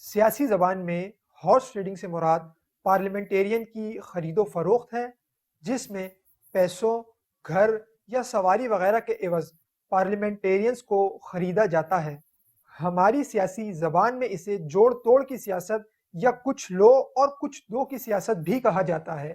سیاسی زبان میں ہارس ٹریڈنگ سے مراد پارلیمنٹیرین کی خرید و فروخت ہے، جس میں پیسوں، گھر یا سواری وغیرہ کے عوض پارلیمنٹیرینز کو خریدا جاتا ہے۔ ہماری سیاسی زبان میں اسے جوڑ توڑ کی سیاست یا کچھ لو اور کچھ دو کی سیاست بھی کہا جاتا ہے،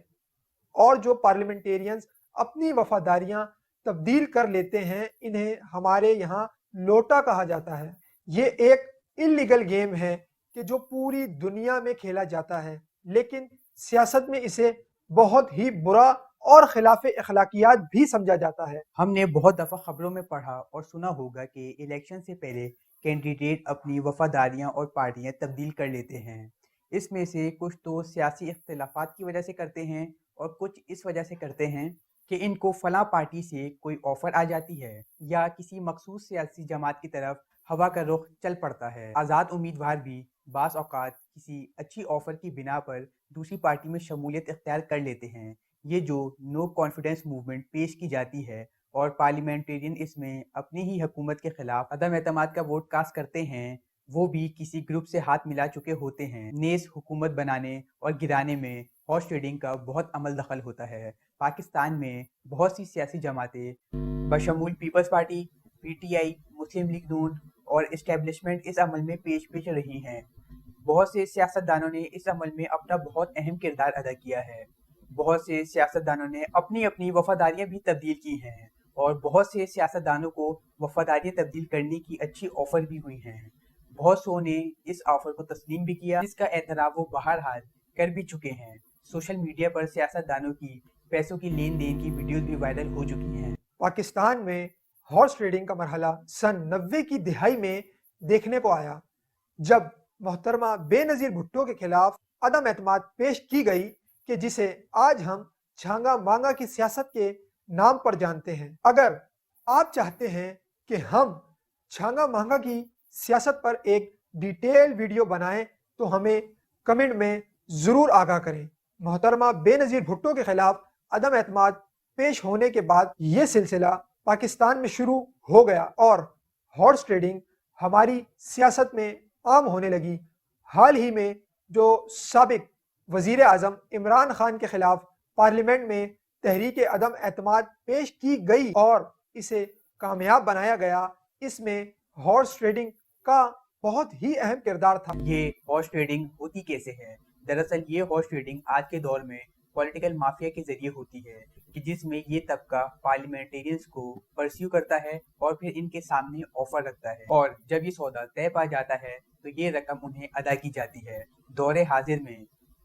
اور جو پارلیمنٹیرینز اپنی وفاداریاں تبدیل کر لیتے ہیں انہیں ہمارے یہاں لوٹا کہا جاتا ہے۔ یہ ایک انلیگل گیم ہے کہ جو پوری دنیا میں کھیلا جاتا ہے، لیکن سیاست میں اسے بہت ہی برا اور خلاف اخلاقیات بھی سمجھا جاتا ہے۔ ہم نے بہت دفعہ خبروں میں پڑھا اور سنا ہوگا کہ الیکشن سے پہلے کینڈیڈیٹ اپنی وفاداریاں اور پارٹیاں تبدیل کر لیتے ہیں۔ اس میں سے کچھ تو سیاسی اختلافات کی وجہ سے کرتے ہیں اور کچھ اس وجہ سے کرتے ہیں کہ ان کو فلاں پارٹی سے کوئی آفر آ جاتی ہے یا کسی مخصوص سیاسی جماعت کی طرف ہوا کا رخ چل پڑتا ہے۔ آزاد امیدوار بھی بعض اوقات کسی اچھی آفر کی بنا پر دوسری پارٹی میں شمولیت اختیار کر لیتے ہیں۔ یہ جو نو کانفیڈنس موومنٹ پیش کی جاتی ہے اور پارلیمنٹیرین اس میں اپنی ہی حکومت کے خلاف عدم اعتماد کا ووٹ کاسٹ کرتے ہیں، وہ بھی کسی گروپ سے ہاتھ ملا چکے ہوتے ہیں۔ نیز حکومت بنانے اور گرانے میں ہارس ٹریڈنگ کا بہت عمل دخل ہوتا ہے۔ پاکستان میں بہت سی سیاسی جماعتیں بشمول پیپلز پارٹی، پی ٹی آئی، مسلم لیگ نون اور اسٹیبلشمنٹ اس عمل میں پیش رہی ہیں۔ بہت سے سیاستدانوں نے اس عمل میں اپنا بہت اہم کردار ادا کیا ہے۔ بہت سے سیاستدانوں نے اپنی اپنی وفاداریاں بھی تبدیل کی ہیں اور بہت سے سیاستدانوں کو وفاداریاں تبدیل کرنے کی اچھی آفر بھی ہوئی ہیں۔ بہت سو نے اس آفر کو تسلیم بھی کیا، جس کا اعتراف وہ بہرحال کر بھی چکے ہیں۔ سوشل میڈیا پر سیاستدانوں کی پیسوں کی لین دین کی ویڈیوز بھی وائرل ہو چکی ہیں۔ پاکستان میں ہارس ٹریڈنگ کا مرحلہ سن 90 کی دہائی میں دیکھنے کو آیا، جب محترمہ بے نظیر بھٹو کے خلاف عدم اعتماد پیش کی گئی کہ جسے آج ہم چھانگا مانگا کی سیاست کے نام پر جانتے ہیں۔ اگر آپ چاہتے ہیں کہ ہم چھانگا مانگا کی سیاست پر ایک ڈیٹیل ویڈیو بنائیں تو ہمیں کمنٹ میں ضرور آگاہ کریں۔ محترمہ بے نظیر بھٹو کے خلاف عدم اعتماد پیش ہونے کے بعد یہ سلسلہ پاکستان میں شروع ہو گیا اور ہارس ٹریڈنگ ہماری سیاست میں عام ہونے لگی۔ حال ہی میں جو سابق وزیر اعظم عمران خان کے خلاف پارلیمنٹ میں تحریک عدم اعتماد پیش کی گئی اور اسے کامیاب بنایا گیا، اس میں ہارس ٹریڈنگ کا بہت ہی اہم کردار تھا۔ یہ ہارس ٹریڈنگ ہوتی کیسے ہے؟ دراصل یہ ہارس ٹریڈنگ آج کے دور میں پولیٹیکل مافیا کے ذریعے ہوتی ہے کہ جس میں یہ طبقہ پارلیمنٹیرینز کو پرسیو کرتا ہے اور پھر ان کے سامنے آفر رکھتا ہے، اور جب یہ سودا طے پا جاتا ہے تو یہ رقم انہیں ادا کی جاتی ہے۔ دور حاضر میں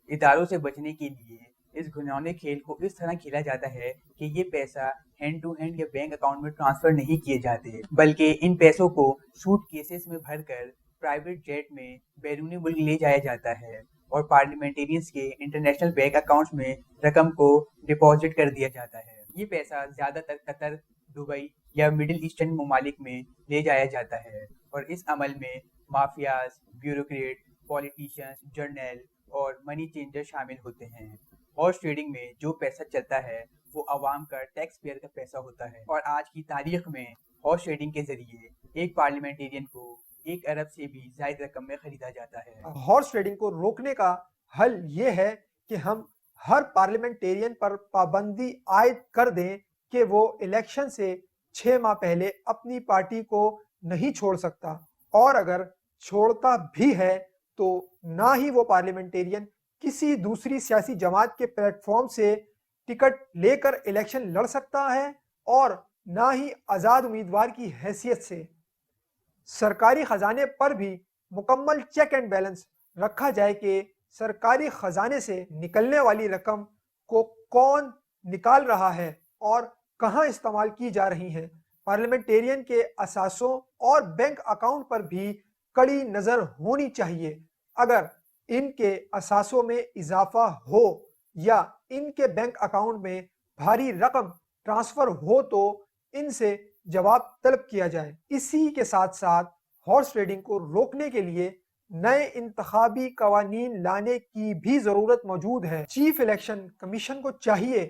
اداروں سے بچنے کے لیے اس گھنونے کھیل کو اس طرح کھیلا جاتا ہے کہ یہ پیسہ ہینڈ ٹو ہینڈ یا بینک اکاؤنٹ میں ٹرانسفر نہیں کیے جاتے، بلکہ ان پیسوں کو سوٹ کیسز میں بھر کر پرائیویٹ جیٹ میں بیرونی ملک لے جایا جاتا ہے اور پارلیمنٹیرینز کے انٹرنیشنل بینک اکاؤنٹس میں رقم کو ڈپازٹ کر دیا جاتا ہے۔ یہ پیسہ زیادہ تر قطر، دبئی یا مڈل ایسٹرن ممالک میں لے جایا جاتا ہے اور اس عمل میں مافیاز، بیوروکریٹ، پولیٹیشینز، جرنیل اور منی چینجر شامل ہوتے ہیں۔ ہارس ٹریڈنگ میں جو پیسہ چلتا ہے وہ عوام کا ٹیکس پیئر کا پیسہ ہوتا ہے، اور آج کی تاریخ میں ہارس ٹریڈنگ کے ذریعے ایک پارلیمنٹیرین کو 1 ارب سے بھی زائد رقم میں خریدا جاتا ہے۔ ہارس ٹریڈنگ کو روکنے کا حل یہ ہے کہ ہم ہر پارلیمنٹیرین پر پابندی عائد کر دیں کہ وہ الیکشن سے 6 ماہ پہلے اپنی پارٹی کو نہیں چھوڑ سکتا، اور اگر چھوڑتا بھی ہے تو نہ ہی وہ پارلیمنٹیرین کسی دوسری سیاسی جماعت کے پلیٹ فارم سے ٹکٹ لے کر الیکشن لڑ سکتا ہے اور نہ ہی آزاد امیدوار کی حیثیت سے۔ سرکاری خزانے پر بھی مکمل چیک اینڈ بیلنس رکھا جائے کہ سرکاری خزانے سے نکلنے والی رقم کو کون نکال رہا ہے اور کہاں استعمال کی جا رہی ہیں۔ پارلیمنٹیرین کے اثاثوں اور بینک اکاؤنٹ پر بھی کڑی نظر ہونی چاہیے۔ اگر ان کے اثاثوں میں اضافہ ہو یا ان کے بینک اکاؤنٹ میں بھاری رقم ٹرانسفر ہو تو ان سے جواب طلب کیا جائے۔ اسی کے ساتھ ساتھ ہارس ٹریڈنگ کو روکنے کے لیے نئے انتخابی قوانین لانے کی بھی ضرورت موجود ہے۔ چیف الیکشن کمیشن کو چاہیے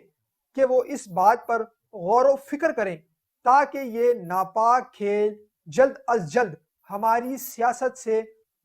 کہ وہ اس بات پر غور و فکر کریں تاکہ یہ ناپاک کھیل جلد از جلد ہماری سیاست سے